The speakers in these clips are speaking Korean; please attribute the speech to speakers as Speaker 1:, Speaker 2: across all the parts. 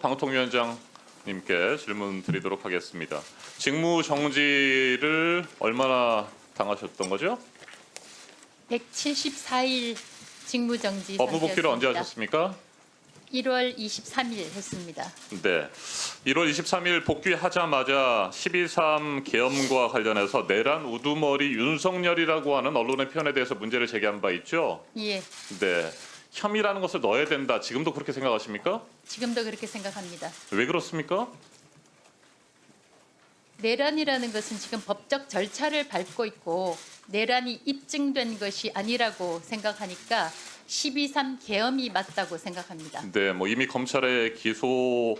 Speaker 1: 방통위원장님께 질문 드리도록 하겠습니다. 직무 정지를 얼마나 당하셨던 거죠?
Speaker 2: 174일 직무정지
Speaker 1: 업무 복귀를 언제
Speaker 2: 상태였습니다.
Speaker 1: 하셨습니까?
Speaker 2: 1월 23일 했습니다.
Speaker 1: 네. 1월 23일 복귀하자마자 12.3 계엄과 관련해서 내란 우두머리 윤석열이라고 하는 언론의 표현에 대해서 문제를 제기한 바 있죠?
Speaker 2: 예,
Speaker 1: 네. 혐의라는 것을 넣어야 된다. 지금도 그렇게 생각하십니까?
Speaker 2: 지금도 그렇게 생각합니다.
Speaker 1: 왜 그렇습니까?
Speaker 2: 내란이라는 것은 지금 법적 절차를 밟고 있고 내란이 입증된 것이 아니라고 생각하니까 12.3 계엄이 맞다고 생각합니다.
Speaker 1: 네, 뭐 이미 검찰의 기소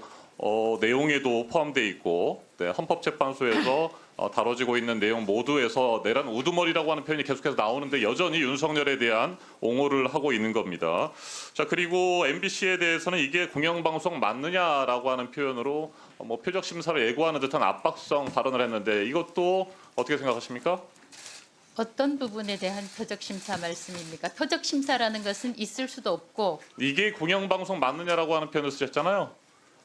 Speaker 1: 내용에도 포함되어 있고, 네, 헌법재판소에서 다뤄지고 있는 내용 모두에서 내란 우두머리라고 하는 표현이 계속해서 나오는데 여전히 윤석열에 대한 옹호를 하고 있는 겁니다. 자, 그리고 MBC에 대해서는 이게 공영방송 맞느냐라고 하는 표현으로 뭐 표적 심사를 예고하는 듯한 압박성 발언을 했는데 이것도 어떻게 생각하십니까?
Speaker 2: 어떤 부분에 대한 표적 심사 말씀입니까? 표적 심사라는 것은 있을 수도 없고
Speaker 1: 이게 공영방송 맞느냐라고 하는 표현을 쓰셨잖아요.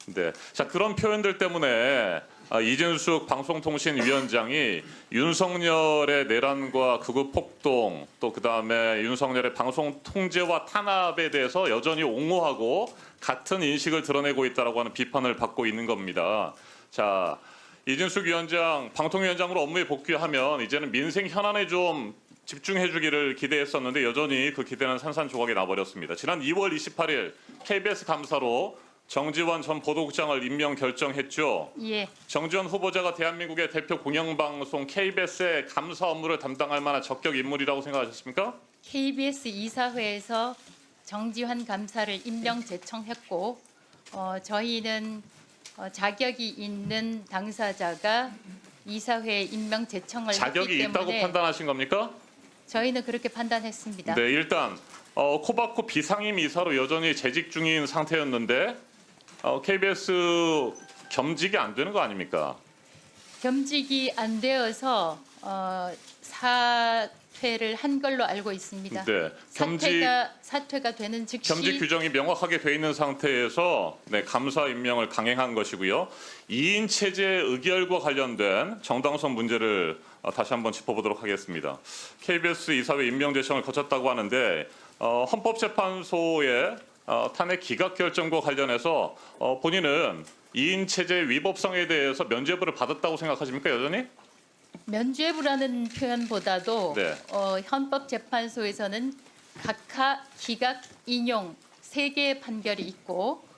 Speaker 1: 네. 자, 그런 표현들 때문에 이진숙 방송통신위원장이 윤석열의 내란과 극우 폭동 또 그다음에 윤석열의 방송 통제와 탄압에 대해서 여전히 옹호하고 같은 인식을 드러내고 있다라고 하는 비판을 받고 있는 겁니다. 자, 이진숙 위원장 방통위원장으로 업무에 복귀하면 이제는 민생 현안에 좀 집중해 주기를 기대했었는데 여전히 그 기대는 산산조각이 나버렸습니다. 지난 2월 28일 KBS 감사로 정지원 전 보도국장을 임명 결정했죠.
Speaker 2: 예,
Speaker 1: 정지원 후보자가 대한민국의 대표 공영방송 KBS의 감사 업무를 담당할 만한 적격 인물이라고 생각하셨습니까?
Speaker 2: KBS 이사회에서 정지환 감사를 임명 제청했고 저희는 자격이 있는 당사자가 이사회에 임명 제청을
Speaker 1: 자격이
Speaker 2: 했기
Speaker 1: 있다고
Speaker 2: 때문에
Speaker 1: 판단하신 겁니까?
Speaker 2: 저희는 그렇게 판단했습니다.
Speaker 1: 네, 일단 코바코 비상임 이사로 여전히 재직 중인 상태였는데 KBS 겸직이 안 되는 거 아닙니까?
Speaker 2: 겸직이 안 되어서 사퇴를 한 걸로 알고 있습니다.
Speaker 1: 네,
Speaker 2: 사퇴가 되는 즉시
Speaker 1: 겸직 규정이 명확하게 돼 있는 상태에서 네, 감사 임명을 강행한 것이고요. 2인 체제 의결과 관련된 정당성 문제를 다시 한번 짚어보도록 하겠습니다. KBS 이사회 임명 제청을 거쳤다고 하는데 헌법재판소의 탄핵 기각 결정과 관련해서 본인은 2인 체제 위법성에 대해서 면죄부를 받았다고 생각하십니까 여전히?
Speaker 2: 면죄부라는 표현보다도
Speaker 1: 네.
Speaker 2: 헌법재판소에서는 각하, 기각, 인용 3개의 판결이 있고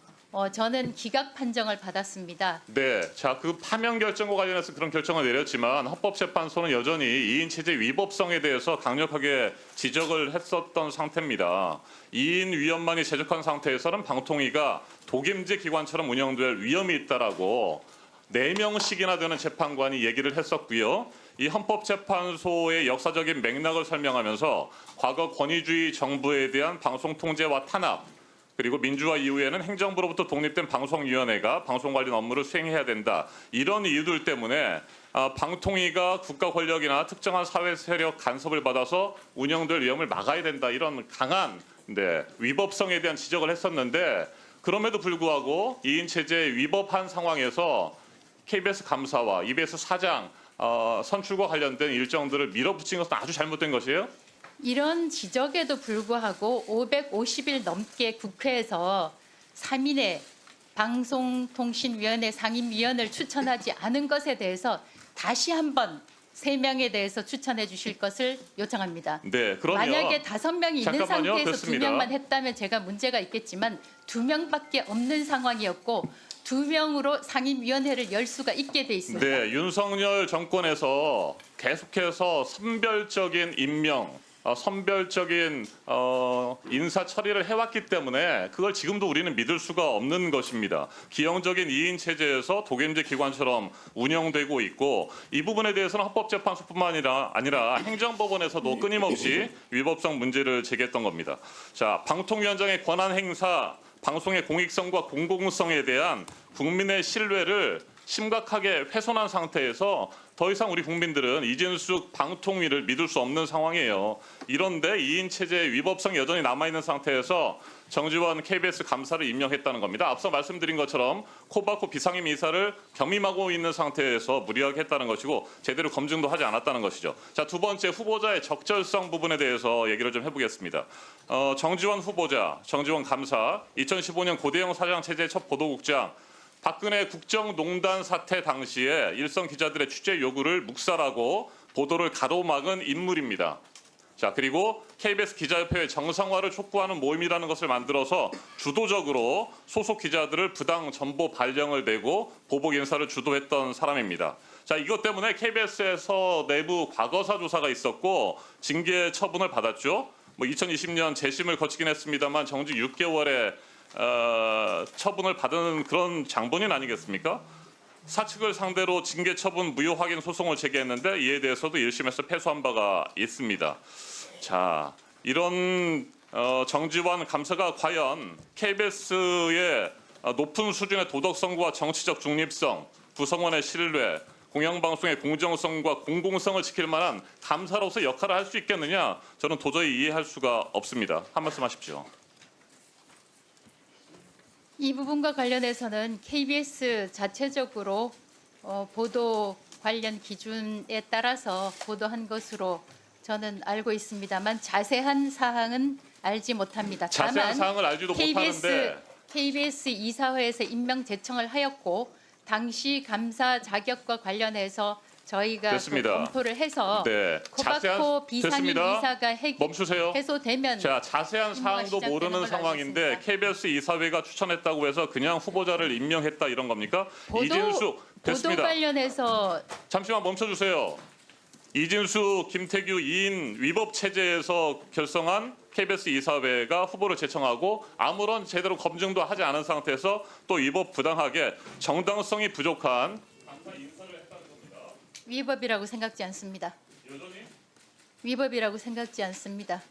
Speaker 2: 저는 기각 판정을 받았습니다.
Speaker 1: 네, 자, 그 파면 결정과 관련해서 그런 결정을 내렸지만 헌법재판소는 여전히 2인 체제 위법성에 대해서 강력하게 지적을 했었던 상태입니다. 2인 위원만이 제적한 상태에서는 방통위가 독임제 기관처럼 운영될 위험이 있다라고 4명씩이나 되는 재판관이 얘기를 했었고요. 이 헌법재판소의 역사적인 맥락을 설명하면서 과거 권위주의 정부에 대한 방송 통제와 탄압 그리고 민주화 이후에는 행정부로부터 독립된 방송위원회가 방송 관련 업무를 수행해야 된다. 이런 이유들 때문에 방통위가 국가 권력이나 특정한 사회 세력 간섭을 받아서 운영될 위험을 막아야 된다. 이런 강한 위법성에 대한 지적을 했었는데 그럼에도 불구하고 2인 체제 위법한 상황에서 KBS 감사와 EBS 사장 선출과 관련된 일정들을 밀어붙인 것은 아주 잘못된 것이에요?
Speaker 2: 이런 지적에도 불구하고 550일 넘게 국회에서 3인의 방송통신위원회 상임위원을 추천하지 않은 것에 대해서 다시 한번 3명에 대해서 추천해 주실 것을 요청합니다.
Speaker 1: 네, 그러면
Speaker 2: 만약에 5명이 있는
Speaker 1: 잠깐만요.
Speaker 2: 상태에서
Speaker 1: 됐습니다.
Speaker 2: 2명만 했다면 제가 문제가 있겠지만 2명밖에 없는 상황이었고 2명으로 상임위원회를 열 수가 있게 돼 있습니다.
Speaker 1: 네, 윤석열 정권에서 계속해서 선별적인 임명, 선별적인 인사 처리를 해왔기 때문에 그걸 지금도 우리는 믿을 수가 없는 것입니다. 기형적인 2인 체제에서 독임제 기관처럼 운영되고 있고 이 부분에 대해서는 헌법재판소뿐만 아니라 행정법원에서도 끊임없이 위법성 문제를 제기했던 겁니다. 자, 방통위원장의 권한 행사, 방송의 공익성과 공공성에 대한 국민의 신뢰를 심각하게 훼손한 상태에서 더 이상 우리 국민들은 이진숙 방통위를 믿을 수 없는 상황이에요. 이런데 2인 체제의 위법성이 여전히 남아있는 상태에서 정지원 KBS 감사를 임명했다는 겁니다. 앞서 말씀드린 것처럼 코바코 비상임 이사를 겸임하고 있는 상태에서 무리하게 했다는 것이고 제대로 검증도 하지 않았다는 것이죠. 자, 두 번째 후보자의 적절성 부분에 대해서 얘기를 좀 해보겠습니다. 정지원 후보자, 정지원 감사, 2015년 고대영 사장 체제 첫 보도국장, 박근혜 국정농단 사태 당시에 일선 기자들의 취재 요구를 묵살하고 보도를 가로막은 인물입니다. 자, 그리고 KBS 기자협회의 정상화를 촉구하는 모임이라는 것을 만들어서 주도적으로 소속 기자들을 부당 정보 발령을 내고 보복 인사를 주도했던 사람입니다. 자, 이것 때문에 KBS에서 내부 과거사 조사가 있었고 징계 처분을 받았죠. 2020년 재심을 거치긴 했습니다만 정직 6개월의 처분을 받은 그런 장본인 아니겠습니까? 사측을 상대로 징계 처분 무효 확인 소송을 제기했는데 이에 대해서도 1심에서 패소한 바가 있습니다. 자, 이런 정지원 감사가 과연 KBS의 높은 수준의 도덕성과 정치적 중립성, 구성원의 신뢰, 공영방송의 공정성과 공공성을 지킬 만한 감사로서 역할을 할 수 있겠느냐? 저는 도저히 이해할 수가 없습니다. 한 말씀 하십시오.
Speaker 2: 이 부분과 관련해서는 KBS 자체적으로 보도 관련 기준에 따라서 보도한 것으로 저는 알고 있습니다만 자세한 사항은 알지 못합니다.
Speaker 1: 자세한
Speaker 2: 다만
Speaker 1: 사항을 알지도 못하는데
Speaker 2: KBS 이사회에서 임명 제청을 하였고 당시 감사 자격과 관련해서 저희가 그
Speaker 1: 됐습니다.
Speaker 2: 검토를 해서
Speaker 1: 네,
Speaker 2: 코바코 비상임
Speaker 1: 됐습니다.
Speaker 2: 이사가
Speaker 1: 멈추세요.
Speaker 2: 해소되면
Speaker 1: 자, 자세한 사항도
Speaker 2: 시작되는
Speaker 1: 모르는
Speaker 2: 걸로
Speaker 1: 상황인데
Speaker 2: 알고 있습니다.
Speaker 1: KBS 이사회가 추천했다고 해서 그냥 후보자를 임명했다 이런 겁니까? 이진숙
Speaker 2: 보도
Speaker 1: 됐습니다.
Speaker 2: 관련해서
Speaker 1: 잠시만 멈춰주세요. 이진숙, 김태규 2인 위법 체제에서 결성한 KBS 이사회가 후보를 제청하고 아무런 제대로 검증도 하지 않은 상태에서 또 위법 부당하게 정당성이 부족한 감사 인사를 했다는 겁니다.
Speaker 2: 위법이라고 생각지 않습니다.
Speaker 1: 여전히
Speaker 2: 위법이라고 생각지 않습니다.